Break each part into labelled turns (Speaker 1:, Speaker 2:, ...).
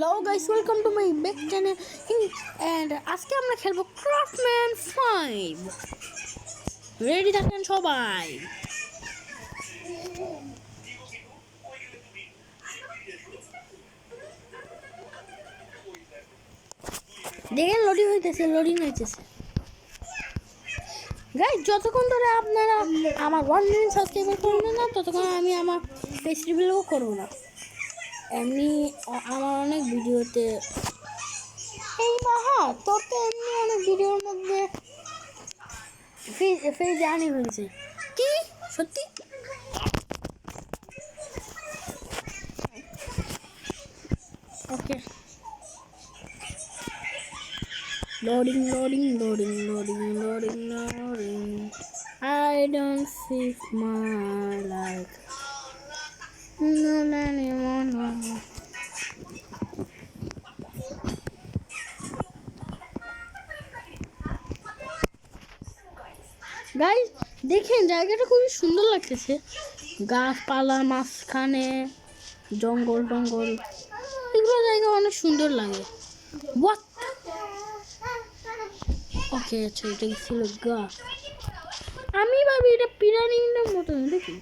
Speaker 1: Hello guys, welcome to my back channel and আজকে আমরা খেলবো ক্রাফটম্যান 5 রেডি থাকেন সবাই দেখেন লোডিং হইতেছে গাইস যতক্ষণ ধরে আপনারা আমার 1 মিলিয়ন সাবস্ক্রাইবার করবেন না ততক্ষণ আমি আমার ফেস রিভিলও করব না এমনি আমার অনেক ভিডিওতে এই মাহা তোর তো এমনি অনেক ভিডিওর মধ্যে ফেস জানি হয়েছে কি সত্যি ওকে loading I don't see my life not anymore no. Guys দেখেন জায়গাটা খুবই সুন্দর লাগতেছে গাছপালা মাঝখানে জঙ্গল এগুলো জায়গা অনেক সুন্দর লাগে হোয়াট ওকে আচ্ছা এটা ছিল গাছ আমি ভাবি এটা পিরামিডের মতো দেখি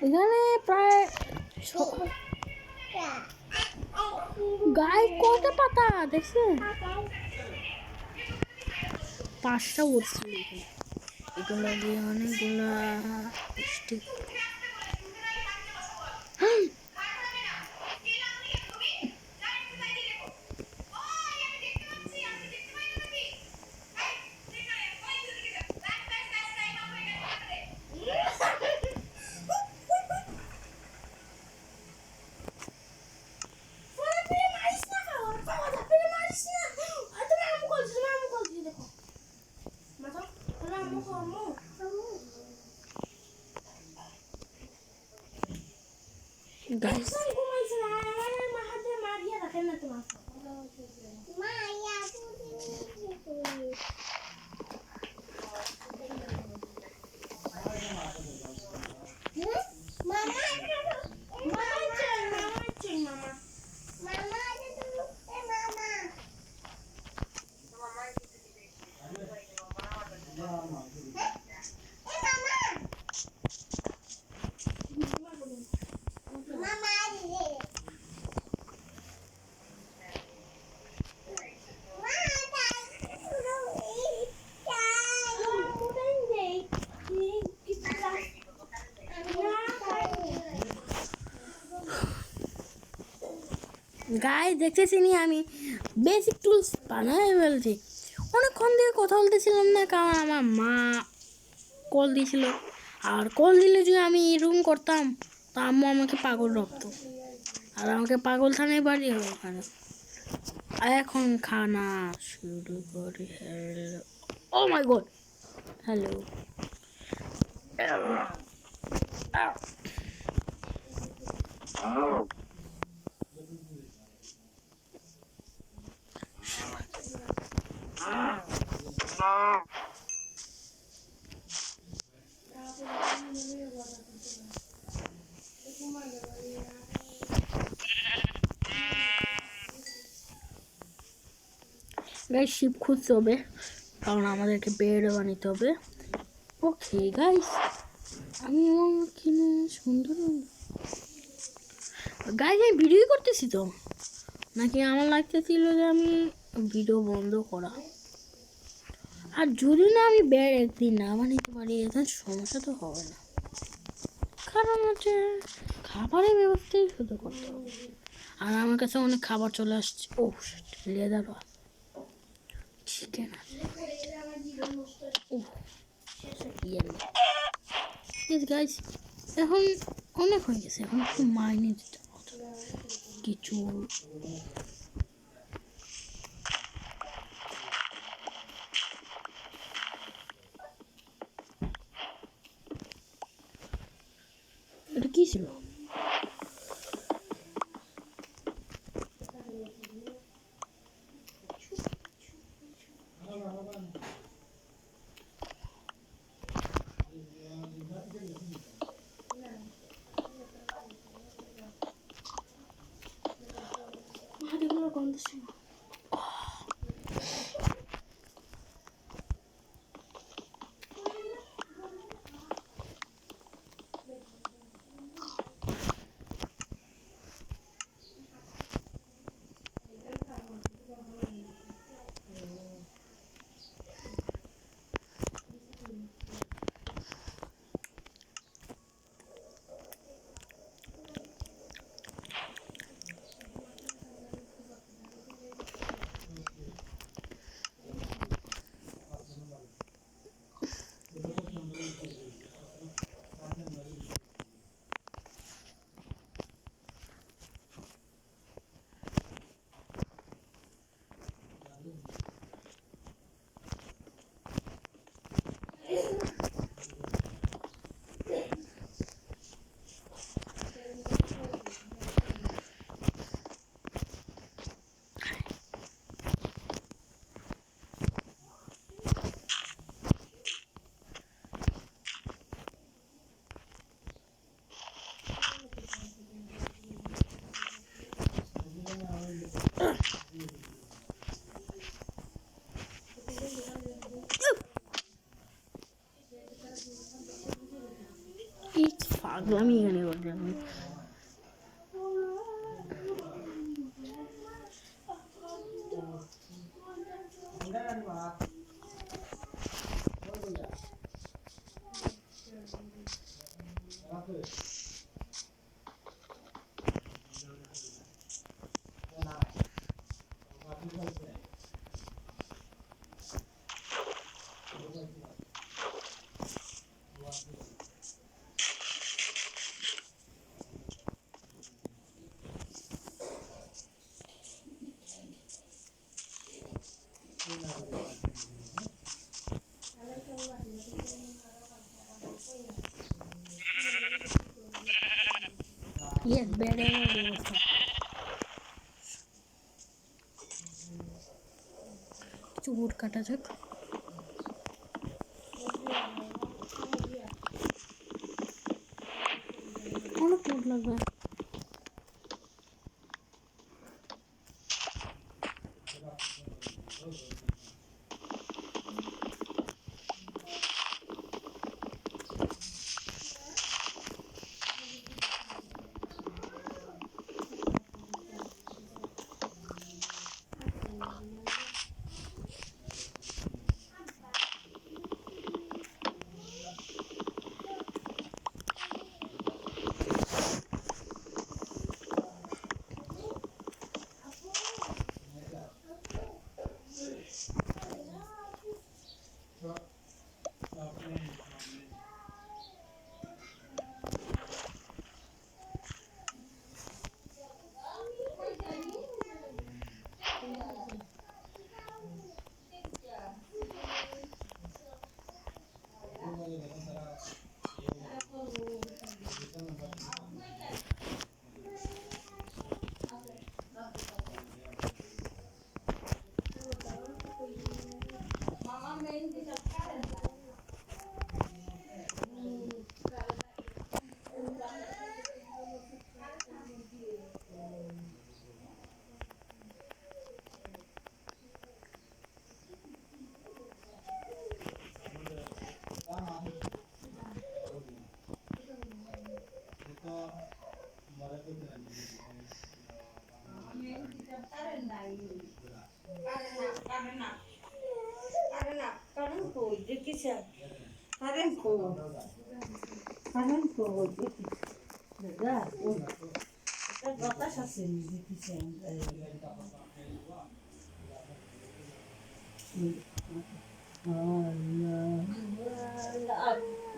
Speaker 1: এখানে প্রায় গায়ে কয়টা পাতা দেখছেন 5টা উঠছিল এগুলো দিয়ে অনেকগুলা স্টিক guys গাইস দেখতেছিনি আমি বেসিক টুলস বানাই ফেলছি অনেকক্ষণ থেকে কথা বলতেছিলাম না কারণ আমার মা কল দিয়েছিল আর কল দিলে যদি আমি এরকম করতাম তা আম্মু আমাকে পাগল রাখতো আর আমাকে পাগল থানায় বাড়ি হবে ওখানে এখন খানা শুরু করি ও মাই গড হ্যালো গাইস শিপ খুঁজতে হবে কারণ আমাদেরকে বেড বানাতে হবে ওকে গাইস আমি কিনে সুন্দর গাইস আমি ভিডিও করতেছি তো নাকি আমার লাগতেছিল যে আমি ভিডিও বন্ধ করা আর যদি না আমি বেড একদিন না বানাতে পারি এখন সমস্যা তো হবে না কারণ হচ্ছে খাবারের ব্যবস্থাই শুধু করতে হবে আর আমার কাছে অনেক খাবার চলে আসছে ও লেদার চিকেন গাইস এখন অনেক হয়ে গেছে এখন একটু মাইনে দিতে কিছু এটা কি ছিল gonna see. It's পাগলামি এখানে করতে আমি Yes, better কিছু উড কাটা যাক অনেক উড লাগবে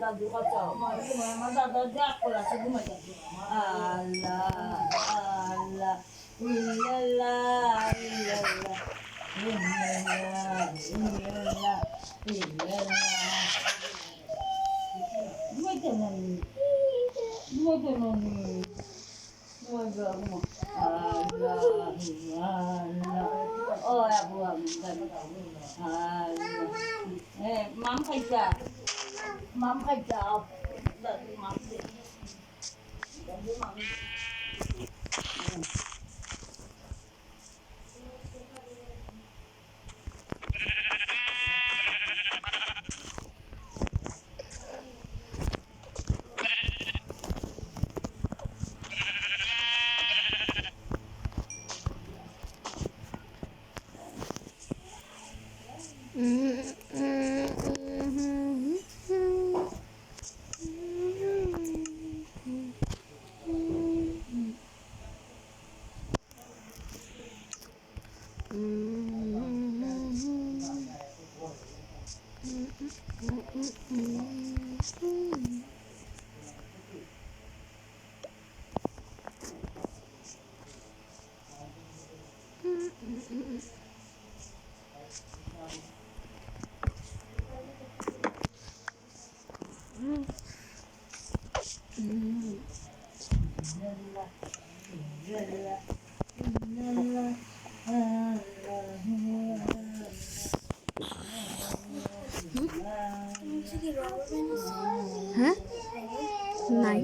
Speaker 2: Lagu kacau, mana ada aku lah semua je. Allah, Allah, illallah, illallah, illallah, illallah, illallah. Dua jangan ni, dua jangan. Allah, Allah. Oh ya buang, Allah. Mam kerja. Mom had job. That's mom did. That's mom.
Speaker 1: হ্যাঁ নাই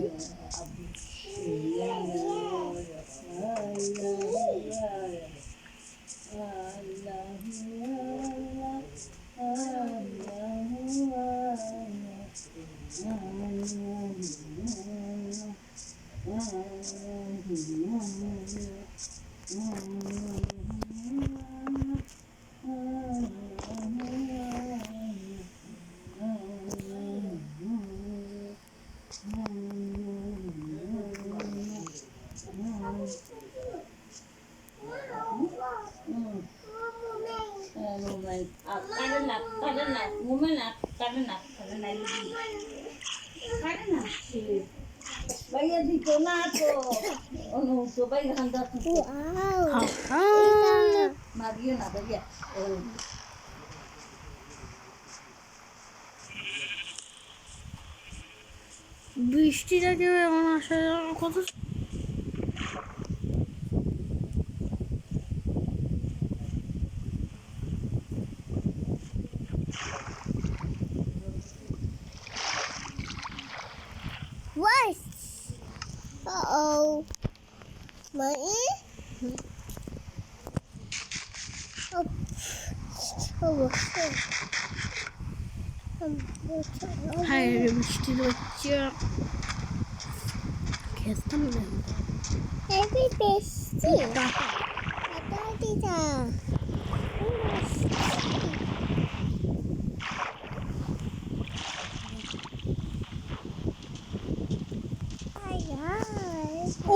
Speaker 2: Vaya ditonato. Ono so vaya handa. Maria na vaya.
Speaker 1: বৃষ্টিটা কেউ এমন আসা যাওয়ার কথা
Speaker 3: What? Uh-oh. Money? Oh. Oh, okay.
Speaker 1: হ্যাঁ রে, বৃষ্টি হচ্ছে খেতাম না
Speaker 3: Happy birthday. Tita.
Speaker 1: ও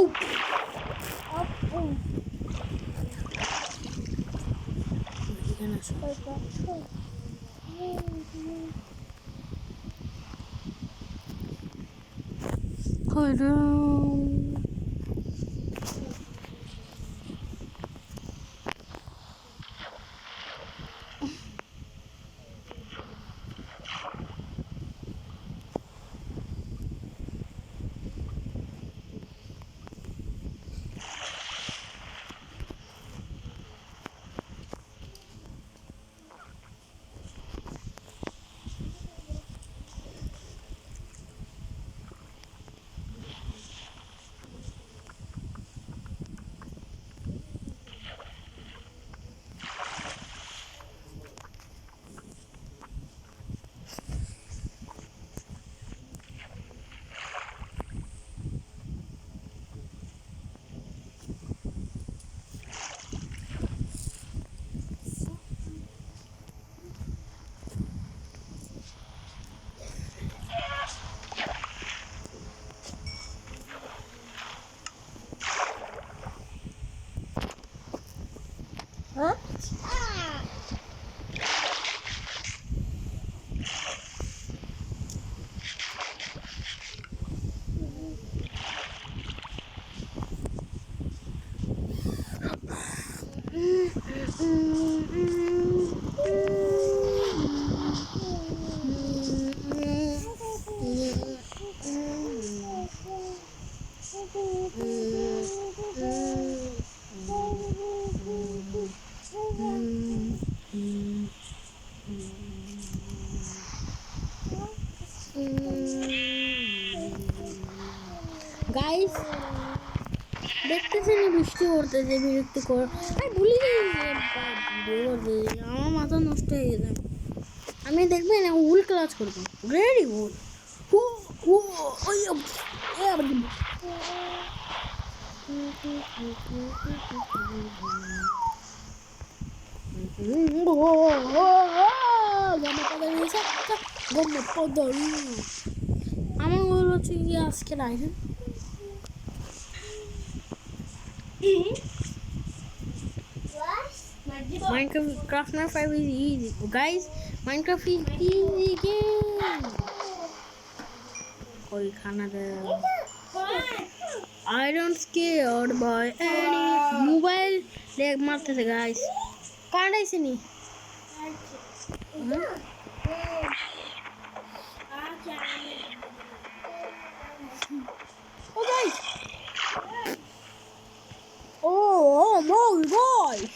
Speaker 1: এখানে আসো
Speaker 3: Huh?
Speaker 1: গাইস দেখতেছেন বৃষ্টি পড়তেছে বিরক্তিকর আমি ভুলে যাই ভিডিও করতে আমার মাথা নষ্ট হয়ে গেছে আমি দেখবেন উল ক্লাস করবো রেডি উল আমার গোল হচ্ছে কি আজকে রাইডেন
Speaker 3: What?
Speaker 1: Minecraft 5 is easy. Guys, Minecraft is easy game. कोई खाना दे. I don't scared by any mobile leg मारते थे guys. कहाँ है इसे नहीं? Oh guys. Oh my god.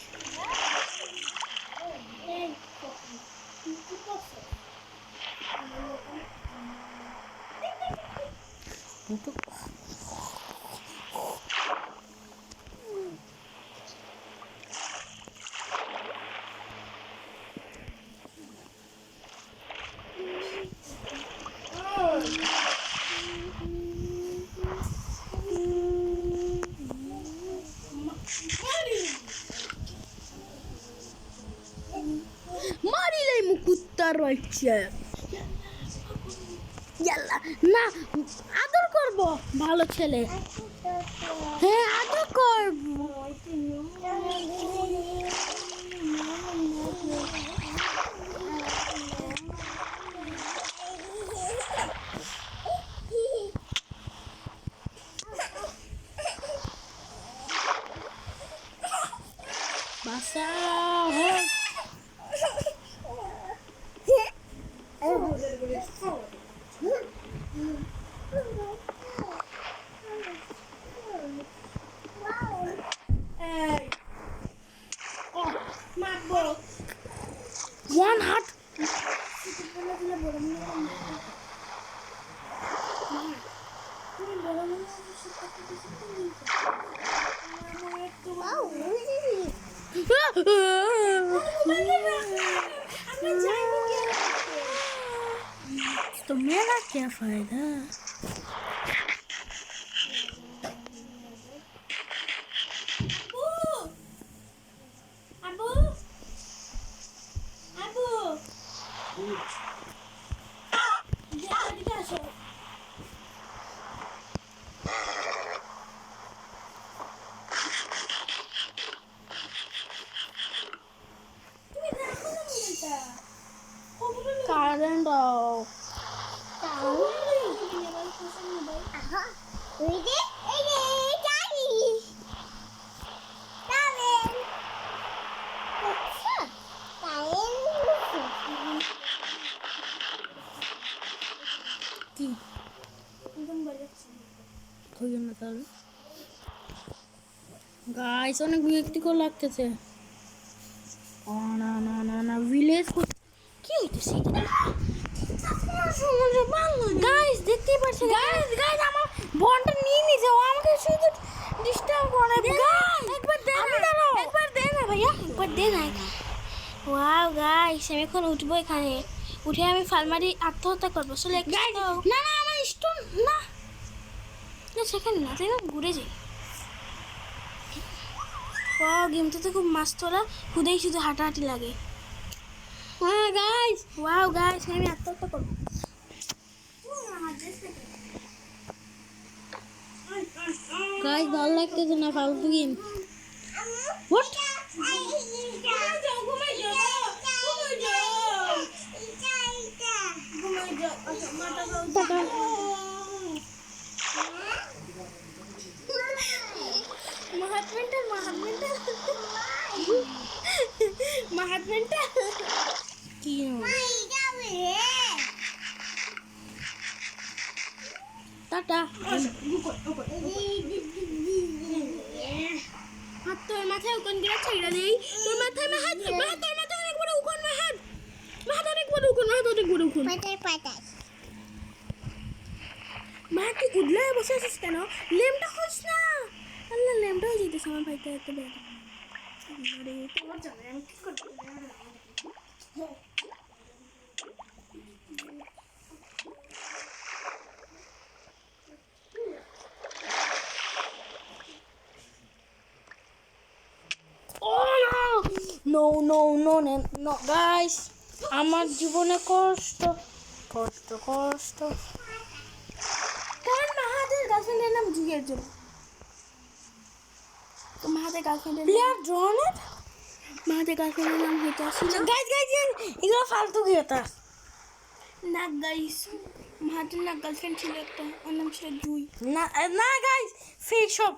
Speaker 1: মারিলেই মুকুত্তার রয়েছে ইয়াল্লা না আদর করব ভালো ছেলে হ্যাঁ আদর করব বাসা হ্যাঁ One heart. तो मेरा क्या फायदा Current off. কি হইল না তাহলে গাইস অনেক বিরক্তিকর লাগতেছে না না না না ভিলেজ কি হইতেছে গাইস দেখতেই পাচ্ছেন গাইস গাইস আমার বনটা নিয়ে নিছে ও আমাকে শুধু ডিস্টার্ব করে গাইস একবার দে না একবার দে না ভাইয়া একবার দে না ওয়াও গাইস আমি এখন উঠবো এখানে উঠে আমি ফার্মারি আত্মহত্যা করবো চলে গাইস না না আমার স্টোন না না সেখানে না তাই না ঘুরে যাই ওয়াও গেমটা তো খুব মাস্ত ওরা খুদেই শুধু হাঁটাহাঁটি লাগে হ্যাঁ গাইস ওয়াও গাইস আমি আত্মহত্যা করবো গাইস ভালো লাগতেছে না ফালতু গেম হোয়াট महात्मेंटल কি টাটা হাত তোর মাথায় উকন গিরা ছেড়ে দেই তোর মাথায় হাত তোর মাথায় অনেক বড় উকন হাত অনেক বড় উকন পাতায় পাতায় মা কি উদলে বসে আছিস কেন লেমটা হস না আল্লাহ লেমটা হয়ে যেতেছে আমার ভাইটা এত বড় আরে তোমার জানে আমি কি করব No, no, no, no, no, guys. আমার জীবনে কষ্ট কষ্ট কষ্ট কারণ মাহাদের গার্লফ্রেন্ডের নাম জুয়ের জন্য তো মাহাদের গার্লফ্রেন্ডের প্লেয়ার ড্রনেট মাঝে গার্লফ্রেন্ডের নাম হইতে আসছিল গাইজ গাইজ এগুলো ফালতু কথা
Speaker 4: না গাইস মাহাদের না গার্লফ্রেন্ড ছিল একটা, ওর নাম ছিল জুই।
Speaker 1: না না গাইজ ফেক সব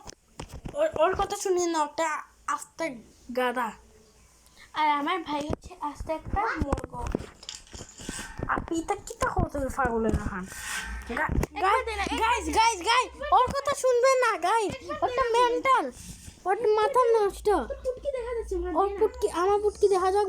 Speaker 1: ওর কথা শুনি না, ওটা আস্তে গাদা।
Speaker 4: আর আমার ভাই হচ্ছে আস্তে একটা মুরগ।
Speaker 1: আপনি তা কি তা হতো পাগলের হান গাইজ গাইজ গাইজ ওর কথা শুনবেন না গাইজ, ওটা মেন্টাল, ওর মাথা নষ্ট।
Speaker 4: পুটকি দেখা যাচ্ছে
Speaker 1: ওর পুটকি আমার পুটকি দেখা যাক।